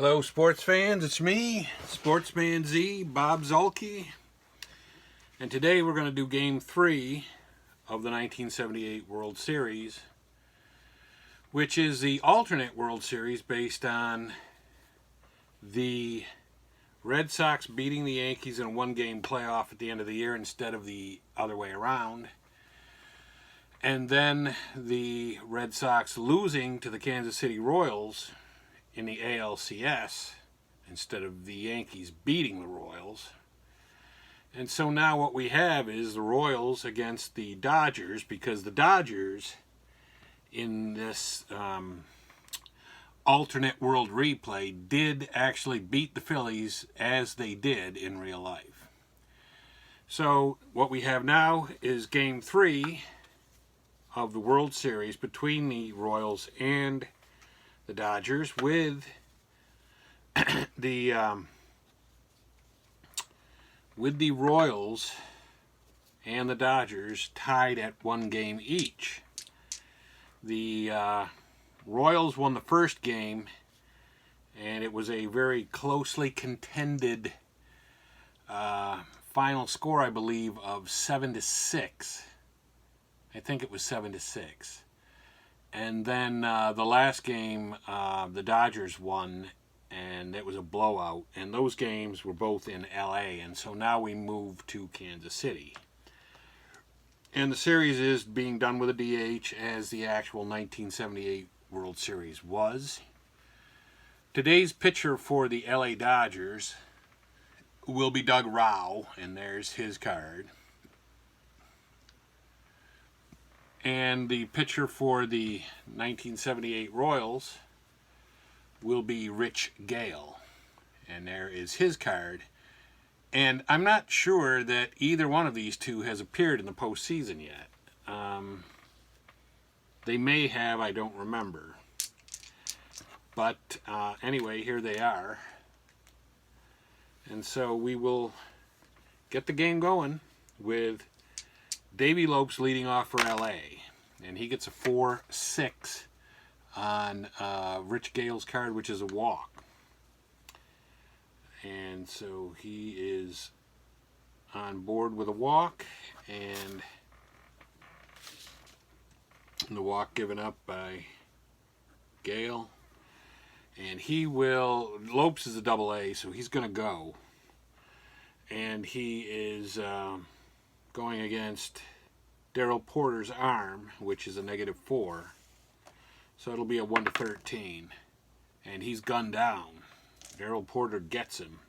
Hello, sports fans. It's me, Sportsman Z, Bob Zulke. And today we're going to do Game 3 of the 1978 World Series, which is the alternate World Series based on the Red Sox beating the Yankees in a one-game playoff at the end of the year instead of the other way around. And then the Red Sox losing to the Kansas City Royals in the ALCS instead of the Yankees beating the Royals. And so now what we have is the Royals against the Dodgers, because the Dodgers in this alternate world replay did actually beat the Phillies as they did in real life. So what we have now is Game 3 of the World Series between the Royals and the Dodgers, with the Royals and the Dodgers tied at one game each. The Royals won the first game, and it was a very closely contended final score, I believe, of 7-6. I think it was 7-6. And then the last game, the Dodgers won, and it was a blowout. And those games were both in LA, and so now we move to Kansas City. And the series is being done with a DH, as the actual 1978 World Series was. Today's pitcher for the LA Dodgers will be Doug Rauch, and there's his card. And the pitcher for the 1978 Royals will be Rich Gale. And there is his card. And I'm not sure that either one of these two has appeared in the postseason yet. They may have, I don't remember. But anyway, here they are. And so we will get the game going with Davey Lopes leading off for LA, and he gets a 4-6 on Rich Gale's card, which is a walk. And so he is on board with a walk, and the walk given up by Gale. And Lopes is a double-A, so he's going to go. And he is going against Darrell Porter's arm, which is a -4. So it'll be a 1-13. And he's gunned down. Darrell Porter gets him.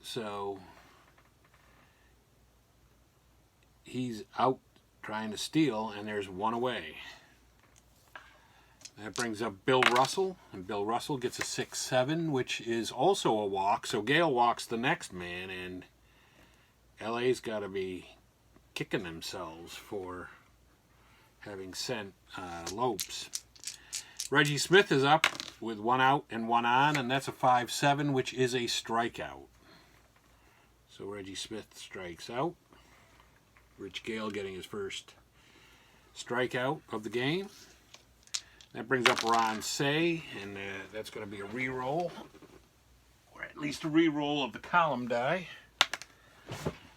So he's out trying to steal, and there's one away. That brings up Bill Russell, and Bill Russell gets a 6-7, which is also a walk. So Gale walks the next man, and LA's got to be kicking themselves for having sent Lopes. Reggie Smith is up with one out and one on, and that's a 5-7, which is a strikeout. So Reggie Smith strikes out. Rich Gale getting his first strikeout of the game. That brings up Ron Say, and that's going to be a re-roll, or at least a re-roll of the column die.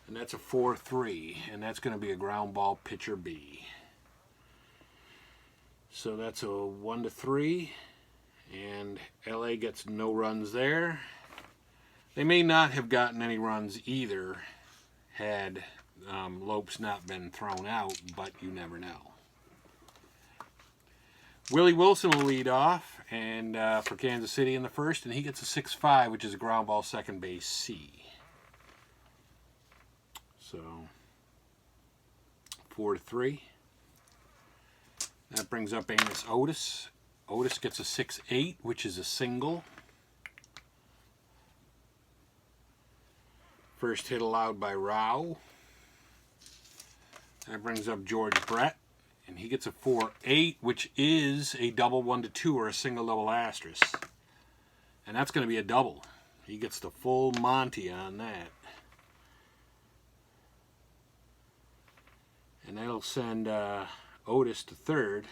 And that's a 4-3, and that's going to be a ground ball pitcher B. So that's a 1-3, and LA gets no runs there. They may not have gotten any runs either had Lopes not been thrown out, but you never know. Willie Wilson will lead off and for Kansas City in the first, and he gets a 6-5, which is a ground ball second base C. So 4-3. That brings up Amos Otis. Otis gets a 6-8, which is a single. First hit allowed by Rauch. That brings up George Brett, and he gets a 4-8, which is a double 1-2 or a single double asterisk. And that's going to be a double. He gets the full Monty on that. And that'll send Otis to third.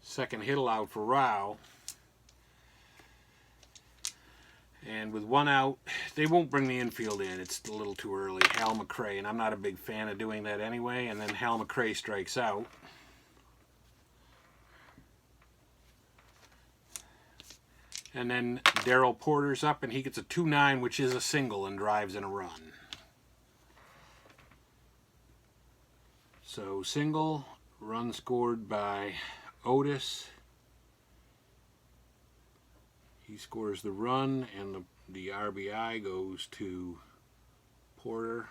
Second hit allowed for Rao. And with one out, they won't bring the infield in. It's a little too early. Hal McRae, and I'm not a big fan of doing that anyway. And then Hal McRae strikes out. And then Darryl Porter's up, and he gets a 2-9, which is a single, and drives in a run. So single, run scored by Otis. He scores the run, and the RBI goes to Porter.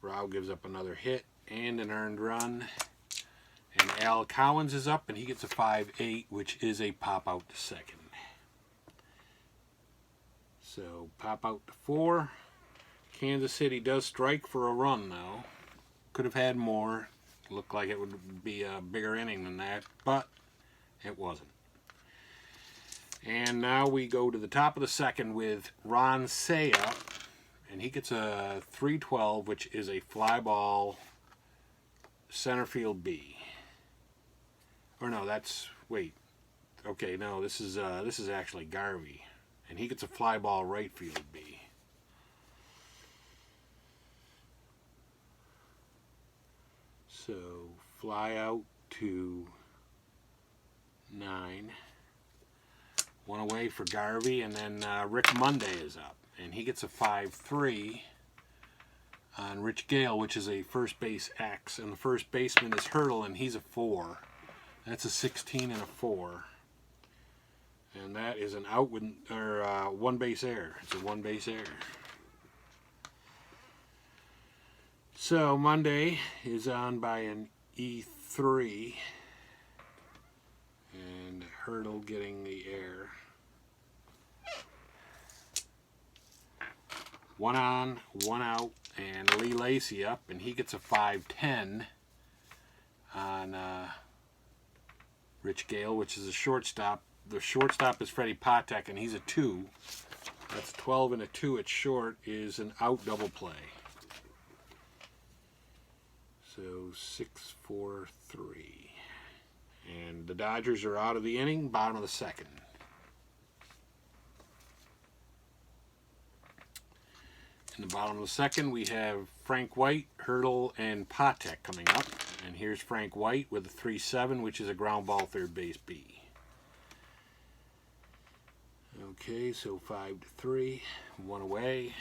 Rao gives up another hit and an earned run. And Al Collins is up, and he gets a 5-8, which is a pop out to second. So pop out to 4. Kansas City does strike for a run, though. Could have had more. Looked like it would be a bigger inning than that, but it wasn't. And now we go to the top of the second with Ron Say up, and he gets a 3-12, which is a fly ball center field B. Or no, that's, wait. Okay, no, this is actually Garvey, and he gets a fly ball right field B. So fly out to 9. One away for Garvey, and then Rick Monday is up, and he gets a 5-3 on Rich Gale, which is a first base X, and the first baseman is Hurdle, and he's a 4. That's a 16 and a 4, and that is an out with one base error. It's a one base error. So Monday is on by an E3. And Hurdle getting the air. One on, one out, and Lee Lacy up, and he gets a 5-10 on Rich Gale, which is a shortstop. The shortstop is Freddie Patek, and he's a 2. That's 12 and a 2 at short is an out double play. So 6-4-3. And the Dodgers are out of the inning, bottom of the second. In the bottom of the second, we have Frank White, Hurdle, and Patek coming up. And here's Frank White with a 3-7, which is a ground ball third base B. Okay, so 5-3, one away.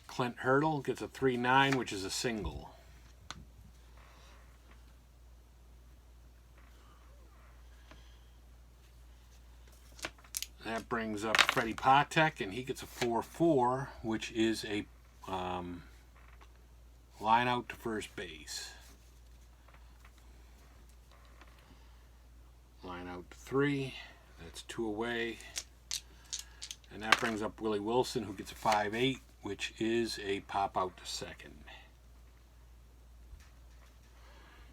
Clint Hurdle gets a 3-9, which is a single. That brings up Freddie Patek, and he gets a 4-4, which is a line out to first base. Line out to 3. That's 2 away. And that brings up Willie Wilson, who gets a 5-8, which is a pop out to second.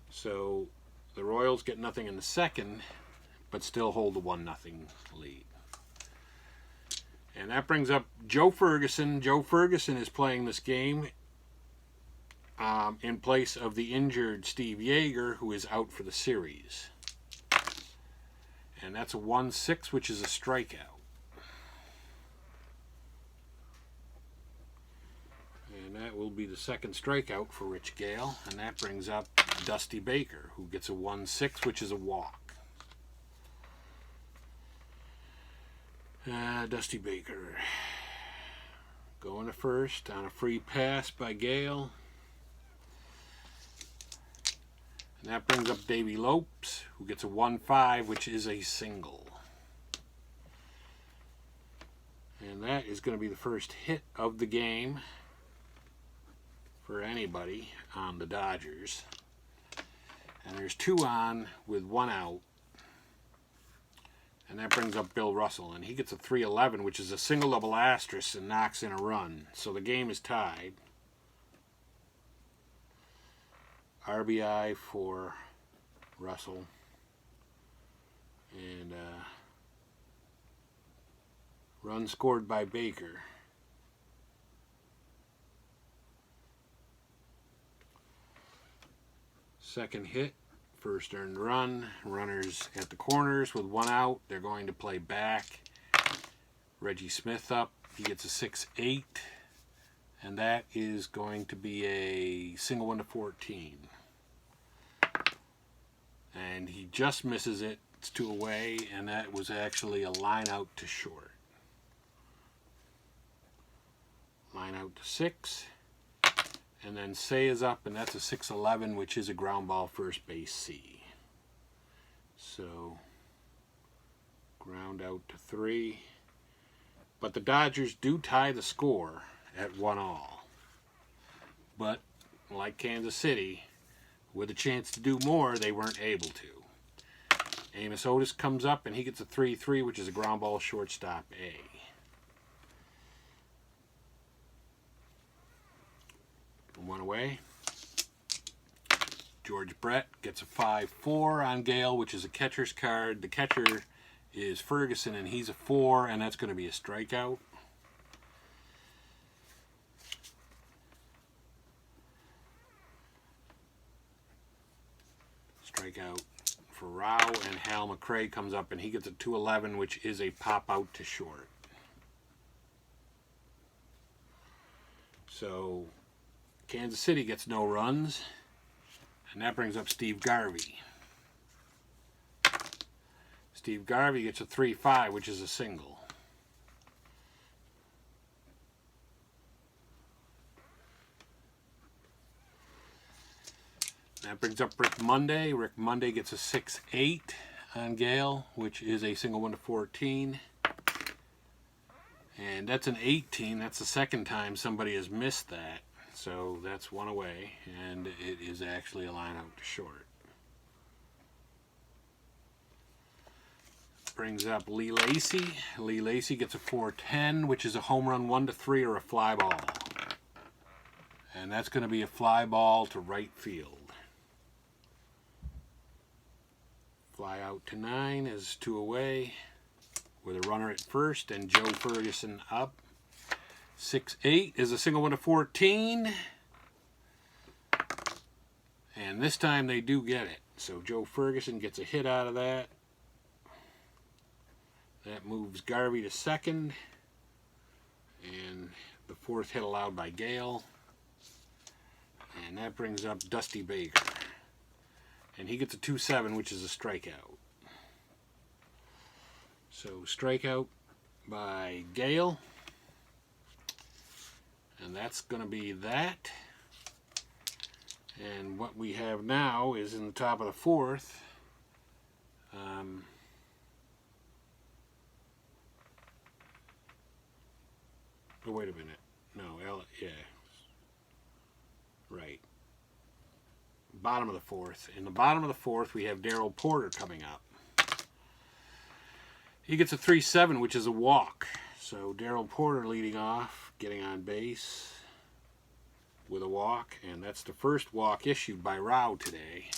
So the Royals get nothing in the second, but still hold the 1-0 lead. And that brings up Joe Ferguson. Joe Ferguson is playing this game in place of the injured Steve Yeager, who is out for the series. And that's a 1-6, which is a strikeout. And that will be the second strikeout for Rich Gale. And that brings up Dusty Baker, who gets a 1-6, which is a walk. Dusty Baker going to first on a free pass by Gale. And that brings up Davey Lopes, who gets a 1-5, which is a single. And that is going to be the first hit of the game for anybody on the Dodgers. And there's 2 on with 1 out. And that brings up Bill Russell, and he gets a 3-11, which is a single double asterisk and knocks in a run. So the game is tied. RBI for Russell. And run scored by Baker. Second hit, first earned run. Runners at the corners with 1 out. They're going to play back. Reggie Smith up. He gets a 6-8. And that is going to be a single 1 to 14. And he just misses it. It's 2 away, and that was actually a line out to short. Line out to 6. And then Say is up, and that's a 6-11, which is a ground ball first base C. So, ground out to 3. But the Dodgers do tie the score at 1-all. But, like Kansas City, with a chance to do more, they weren't able to. Amos Otis comes up, and he gets a 3-3, which is a ground ball shortstop A. One away. George Brett gets a 5-4 on Gale, which is a catcher's card. The catcher is Ferguson, and he's a 4, and that's going to be a strikeout. Strikeout for Rao, and Hal McRae comes up, and he gets a 2-11, which is a pop out to short. So Kansas City gets no runs, and that brings up Steve Garvey. Steve Garvey gets a 3-5, which is a single. That brings up Rick Monday. Rick Monday gets a 6-8 on Gale, which is a single 1 to 14. And that's an 18. That's the second time somebody has missed that. So that's 1 away, and it is actually a line out to short. Brings up Lee Lacy. Lee Lacy gets a 4-10, which is a home run 1 to 3 or a fly ball. And that's going to be a fly ball to right field. Fly out to 9 is 2 away with a runner at first and Joe Ferguson up. 6-8 is a single 1 to 14. And this time they do get it. So Joe Ferguson gets a hit out of that. That moves Garvey to second. And the 4th hit allowed by Gale. And that brings up Dusty Baker. And he gets a 2-7, which is a strikeout. So strikeout by Gale. And that's going to be that. And what we have now is in the top of the 4th. Oh, wait a minute. No, yeah. Right. Bottom of the 4th. In the bottom of the 4th, we have Darryl Porter coming up. He gets a 3-7, which is a walk. So Darryl Porter leading off, getting on base with a walk, and that's the first walk issued by Rao today.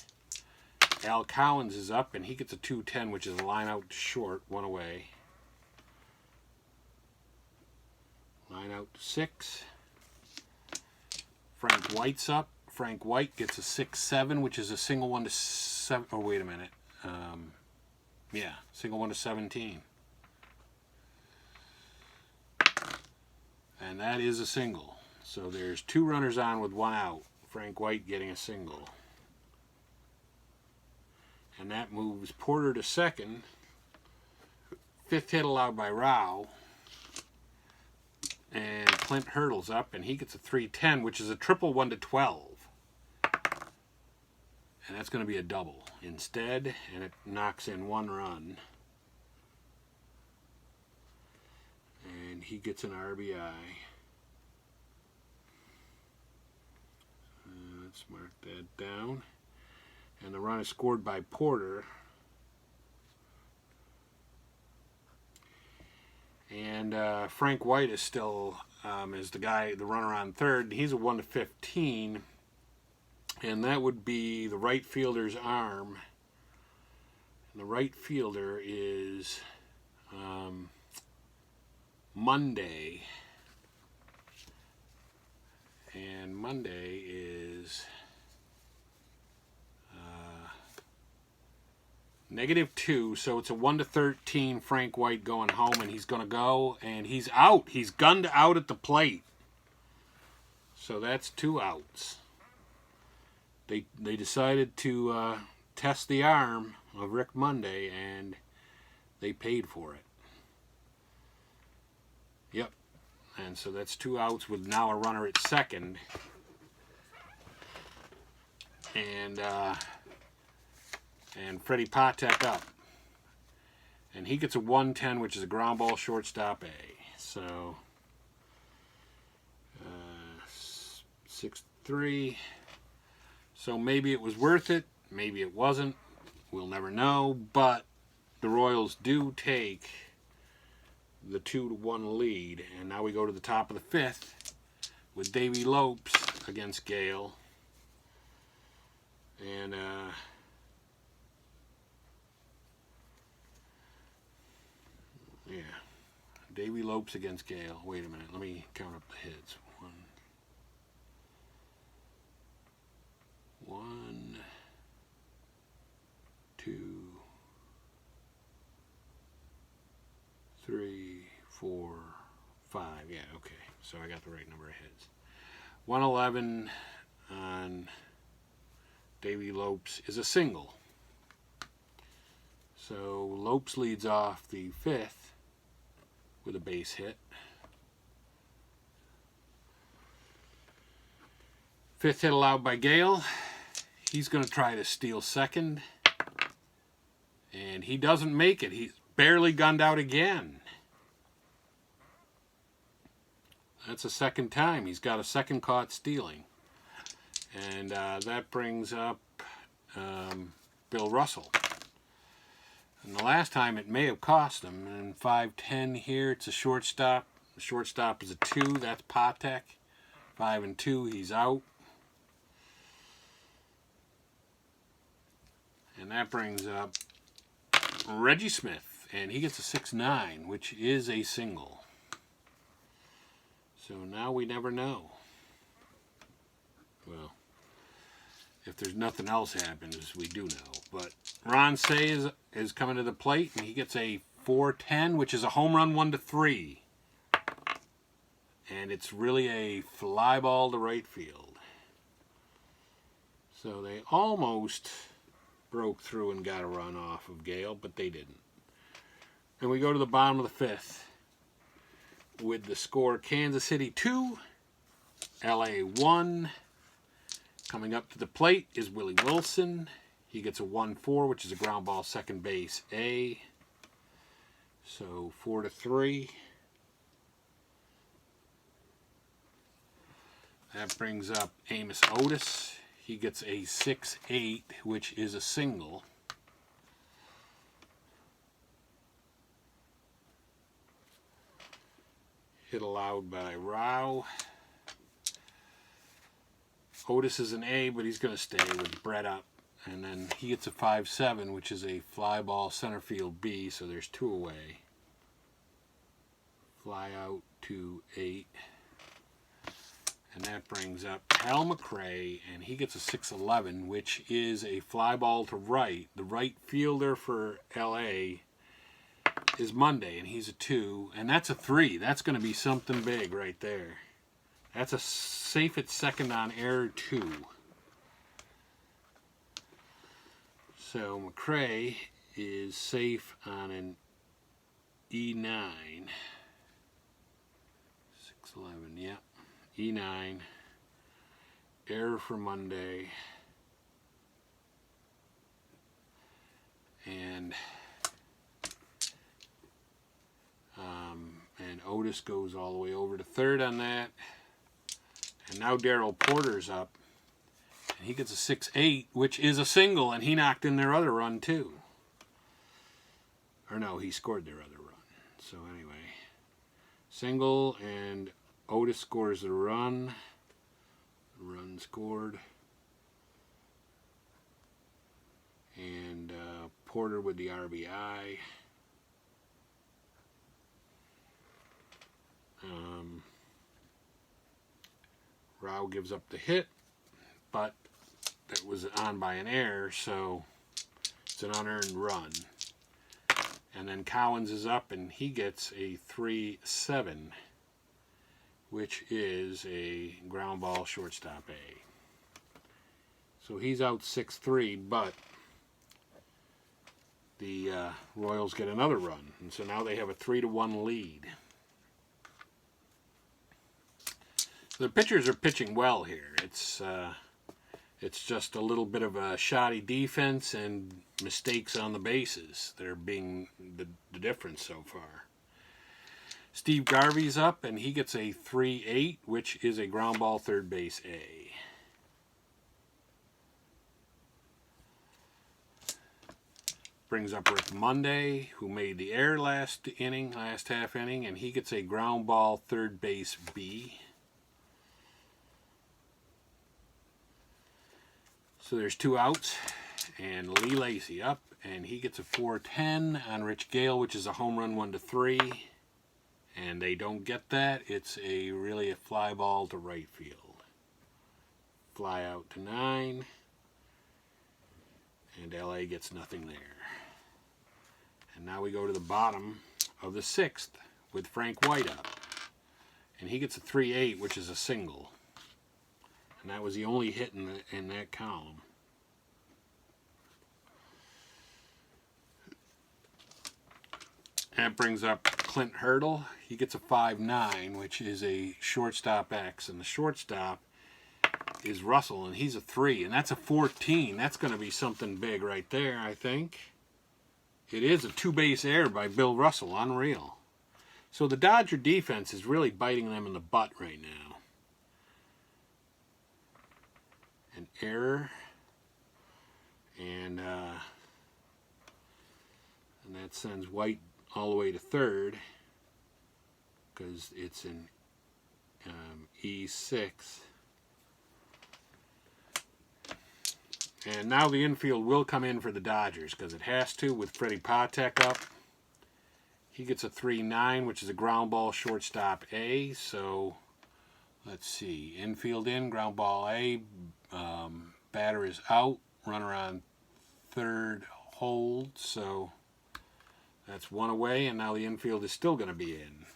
Al Collins is up, and he gets a 2-10, which is a line out to short, 1 away. Line out to 6. Frank White's up. Frank White gets a 6-7, which is a single 1 to 7. Oh, wait a minute. Yeah, single 1 to 17. And that is a single. So there's 2 runners on with 1 out. Frank White getting a single. And that moves Porter to second. 5th hit allowed by Rao. And Clint Hurdle's up, and he gets a 3-10, which is a triple 1 to 12. And that's going to be a double instead, and it knocks in 1 run. And he gets an RBI. Let's mark that down. And the run is scored by Porter. And Frank White is still is the runner on third. He's a 1 to 15. And that would be the right fielder's arm. And the right fielder is Monday. And Monday is -2, so it's a 1-13 Frank White going home, and he's going to go, and he's out. He's gunned out at the plate. So that's 2 outs. They decided to test the arm of Rick Monday, and they paid for it. Yep. And so that's 2 outs with now a runner at second. And Freddie Patek up. And he gets a 1-10, which is a ground ball shortstop A. So 6-3. So maybe it was worth it. Maybe it wasn't. We'll never know. But the Royals do take the 2-1 lead. And now we go to the top of the 5th with Davey Lopes against Gale. And yeah, Davey Lopes against Gale. Wait a minute, let me count up the hits. 1, 2, 3, 4, 5. Yeah, okay. So I got the right number of hits. 111 on Davey Lopes is a single. So Lopes leads off the 5th with a base hit. 5th hit allowed by Gale. He's going to try to steal second. And he doesn't make it. He's barely gunned out again. That's the second time. He's got a second caught stealing. And that brings up Bill Russell. And the last time it may have cost him. And 5-10 here, it's a shortstop. The shortstop is a 2. That's Patek. 5-2, he's out. And that brings up Reggie Smith. And he gets a 6-9, which is a single. So now we never know. Well, if there's nothing else happens, we do know. But Ron Say is coming to the plate, and he gets a 4-10, which is a home run 1-3. And it's really a fly ball to right field. So they almost broke through and got a run off of Gale, but they didn't. And we go to the bottom of the 5th with the score Kansas City 2, LA 1. Coming up to the plate is Willie Wilson. He gets a 1-4, which is a ground ball second base A. So 4-3. That brings up Amos Otis. He gets a 6-8, which is a single. Hit allowed by Rao. Otis is an A, but he's going to stay with Brett up. And then he gets a 5-7, which is a fly ball center field B, so there's 2 away. Fly out to 8. And that brings up Hal McRae, and he gets a 6-11, which is a fly ball to right. The right fielder for LA is Monday, and he's a 2. And that's a 3. That's going to be something big right there. That's a safe at second on error 2. So McRae is safe on an E9. 6-11, yeah. E9. Error for Monday. And Otis goes all the way over to third on that. And now Darrell Porter's up. And he gets a 6-8, which is a single, and he knocked in their other run too. Or no, he scored their other run. So anyway, single, and Otis scores the run. Run scored. And Porter with the RBI. Rao gives up the hit, but it was on by an error, so it's It's an unearned run. And then Cowens is up and he gets a 3-7, which is a ground ball shortstop A. So he's out 6-3, but the Royals get another run. And so now they have a 3-1 lead. So the pitchers are pitching well here. It's just a little bit of a shoddy defense and mistakes on the bases that are being the difference so far. Steve Garvey's up and he gets a 3-8, which is a ground ball third base A. Brings up Rick Monday, who made the error last half inning, and he gets a ground ball third base B. So there's 2 outs, and Lee Lacy up, and he gets a 4-10 on Rich Gale, which is a home run 1-3, and they don't get that. It's really a fly ball to right field. Fly out to 9, and LA gets nothing there. And now we go to the bottom of the 6th with Frank White up, and he gets a 3-8, which is a single. And that was the only hit in that column. That brings up Clint Hurdle. He gets a 5-9, which is a shortstop X. And the shortstop is Russell, and he's a 3. And that's a 14. That's going to be something big right there, I think. It is a 2-base error by Bill Russell. Unreal. So the Dodger defense is really biting them in the butt right now. An error, and that sends White all the way to third because it's an E6. And now the infield will come in for the Dodgers because it has to with Freddie Patek up. He gets a 3-9, which is a ground ball shortstop A. So let's see, infield in, ground ball A. Batter is out, runner on third hold, so that's 1 away, and now the infield is still going to be in.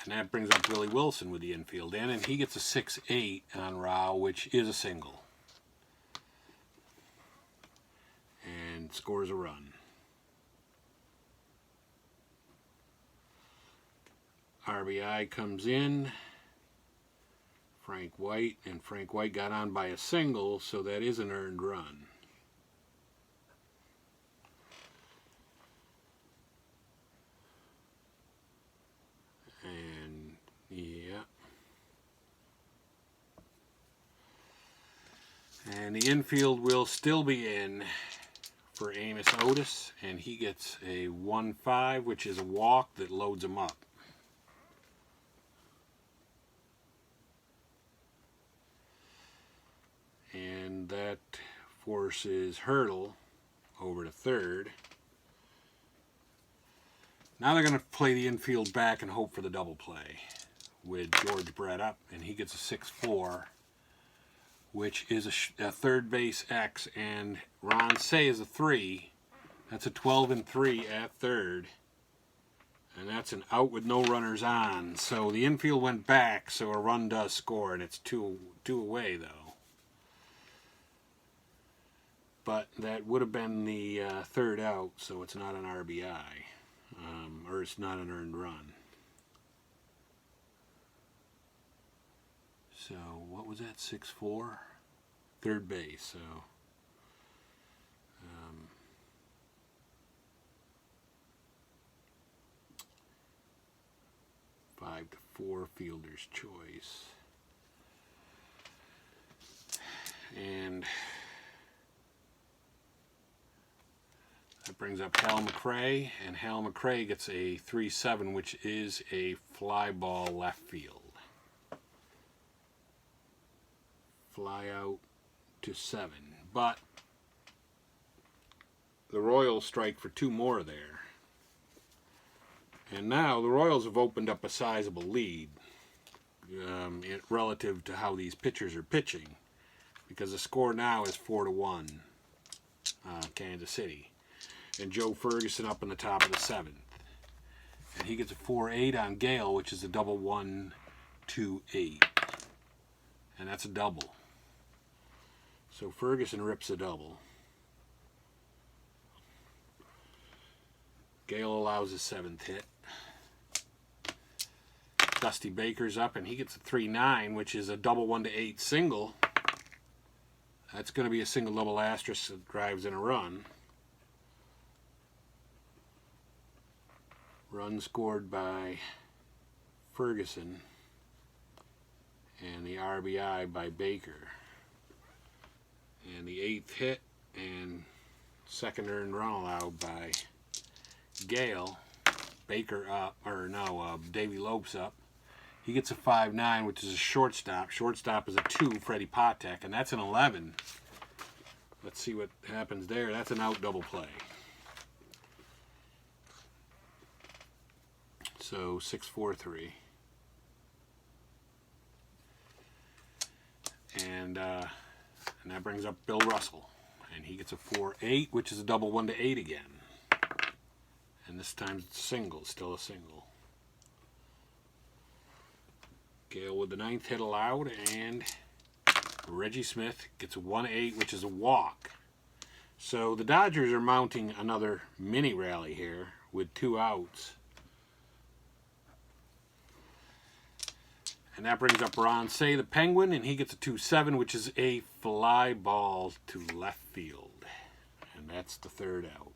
And that brings up Willie Wilson with the infield in, and he gets a 6-8 on Rao, which is a single. And scores a run. RBI comes in, Frank White, and Frank White got on by a single, so that is an earned run. And, yeah. And the infield will still be in for Amos Otis, and he gets a 1-5, which is a walk that loads him up. And that forces Hurdle over to third. Now they're going to play the infield back and hope for the double play with George Brett up, and he gets a 6-4, which is a third base X, and Ron Say is a 3. That's a 12-3 at third, and that's an out with no runners on. So the infield went back, so a run does score, and it's two away though. But that would have been the third out, so it's not an RBI, or it's not an earned run. So what was that, 6-4? Third base, so 5-4 fielder's choice. And that brings up Hal McRae, and Hal McRae gets a 3-7, which is a fly ball left field. Fly out to 7, but the Royals strike for 2 more there. And now the Royals have opened up a sizable lead. relative to how these pitchers are pitching, because the score now is 4-1, Kansas City, and Joe Ferguson up in the top of the 7th, and he gets a 4-8 on Gale, which is a double 1-2-8, and that's a double. So Ferguson rips a double. Gale allows his 7th hit. Dusty Baker's up, and he gets a 3-9, which is a double 1-8 single. That's going to be a single double asterisk that drives in a run. Run scored by Ferguson, and the RBI by Baker. And the 8th hit and second earned run allowed by Gale. Baker up, or no, Davey Lopes up. He gets a 5-9, which is a shortstop. Shortstop is a 2, Freddie Patek, and that's an 11. Let's see what happens there. That's an out double play. So 6-4-3. And that brings up Bill Russell, and he gets a 4-8, which is a double 1-8 again. And this time it's a single, still a single. Gale with the 9th hit allowed, and Reggie Smith gets a 1-8, which is a walk. So the Dodgers are mounting another mini rally here with 2 outs. And that brings up Ron Say, the Penguin, and he gets a 2-7, which is a fly ball to left field. And that's the 3rd out.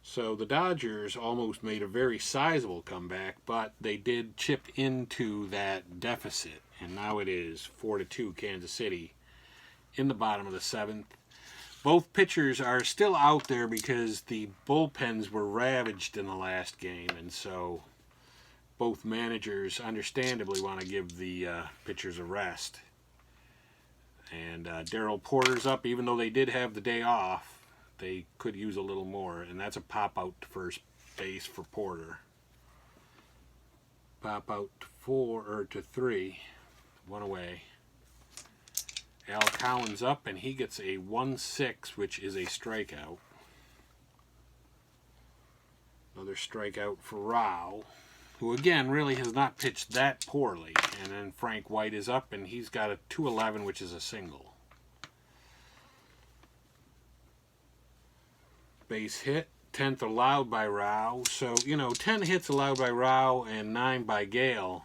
So the Dodgers almost made a very sizable comeback, but they did chip into that deficit. And now it is 4-2 Kansas City in the bottom of the 7th. Both pitchers are still out there because the bullpens were ravaged in the last game, and so both managers understandably want to give the pitchers a rest. And Darryl Porter's up, even though they did have the day off. They could use a little more, and that's a pop out to first base for Porter. Pop out to 3, 1 away. Al Cowan's up, and he gets a 1-6, which is a strikeout. Another strikeout for Rao, who again really has not pitched that poorly. And then Frank White is up, and he's got a 2-11, which is a single. Base hit, 10th allowed by Rao. So, 10 hits allowed by Rao and 9 by Gale.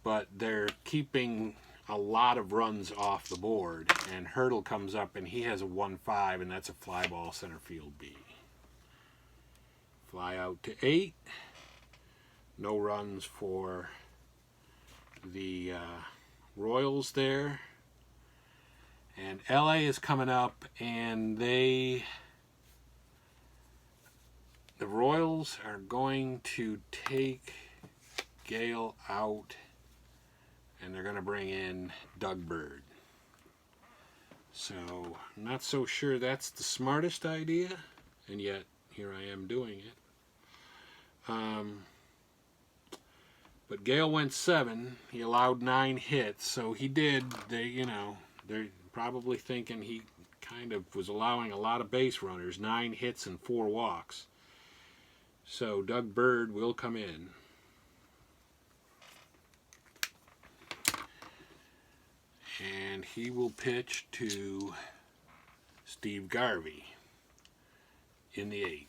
But they're keeping a lot of runs off the board. And Hurdle comes up, and he has a 1-5, and that's a fly ball center field B. Fly out to 8. No runs for the Royals there. And LA is coming up, and the Royals are going to take Gale out, and they're going to bring in Doug Bird. So, I'm not so sure that's the smartest idea, and yet here I am doing it. But Gale went 7. He allowed 9 hits, so he did. They're probably thinking he kind of was allowing a lot of base runners, 9 hits and 4 walks. So Doug Bird will come in. And he will pitch to Steve Garvey in the 8th.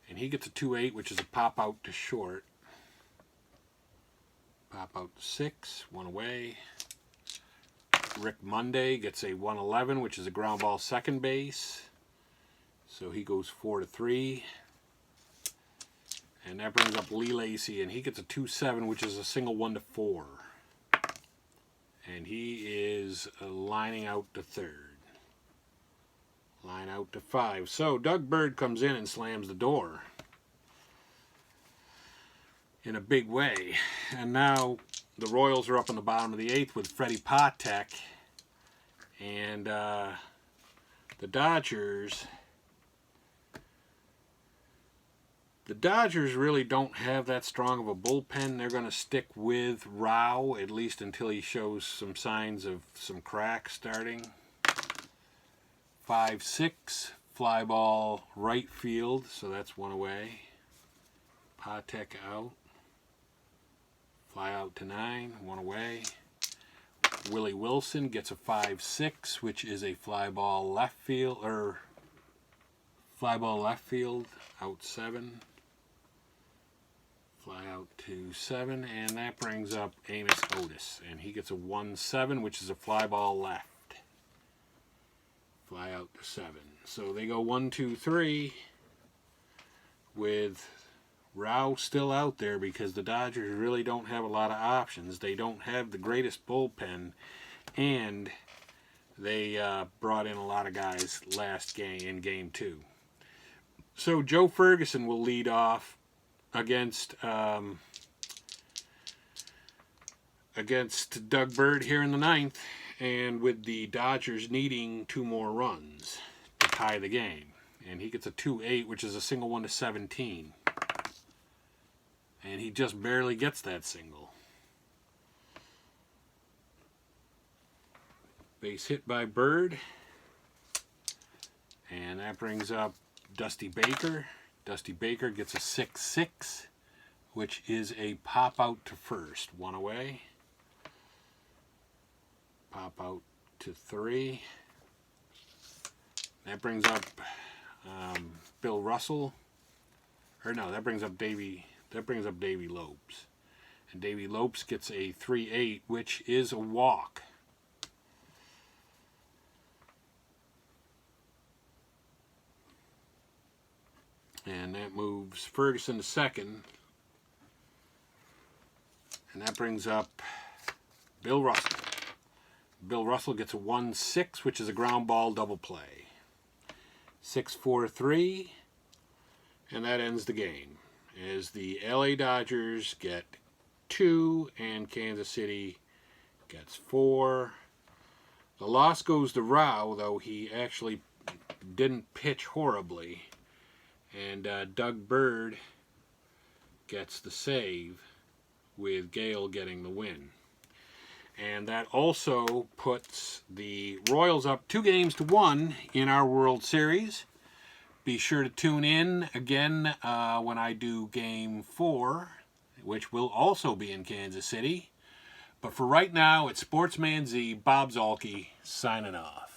And he gets a 2-8, which is a pop out to short. Pop out to 6, 1 away. Rick Monday gets a 1-11, which is a ground ball second base. So he goes 4-3. And that brings up Lee Lacy, and he gets a 2-7, which is a single 1-4. And he is lining out to 3rd. Line out to 5. So Doug Bird comes in and slams the door in a big way. And now the Royals are up in the bottom of the 8th with Freddie Patek. And the Dodgers The Dodgers really don't have that strong of a bullpen. They're going to stick with Rao, at least until he shows some signs of some cracks starting. 5-6, fly ball right field, so that's one away. Patek out. Fly out to 9, one away. Willie Wilson gets a 5-6, which is a fly ball left field, out 7. Fly out to 7, and that brings up Amos Otis, and he gets a 1-7, which is a fly ball left. Fly out to 7. So they go 1, 2, 3 with Rao still out there because the Dodgers really don't have a lot of options. They don't have the greatest bullpen, and they brought in a lot of guys last game in Game 2. So Joe Ferguson will lead off against Doug Bird here in the 9th, and with the Dodgers needing 2 more runs to tie the game. And he gets a 2-8, which is a single 1 to 17. And he just barely gets that single. Base hit by Bird. And that brings up Dusty Baker. Dusty Baker gets a 6-6, which is a pop out to first. One away. Pop out to 3. That brings up Bill Russell. Or no, that brings up Davey Lopes. And Davey Lopes gets a 3-8, which is a walk. And that moves Ferguson to second. And that brings up Bill Russell. Bill Russell gets a 1-6, which is a ground ball double play. 6-4-3. And that ends the game, as the LA Dodgers get 2 and Kansas City gets 4. The loss goes to Rao, though he actually didn't pitch horribly. And Doug Bird gets the save, with Gale getting the win. And that also puts the Royals up 2-1 in our World Series. Be sure to tune in again when I do Game 4, which will also be in Kansas City. But for right now, it's Sportsman Z, Bob Zolke, signing off.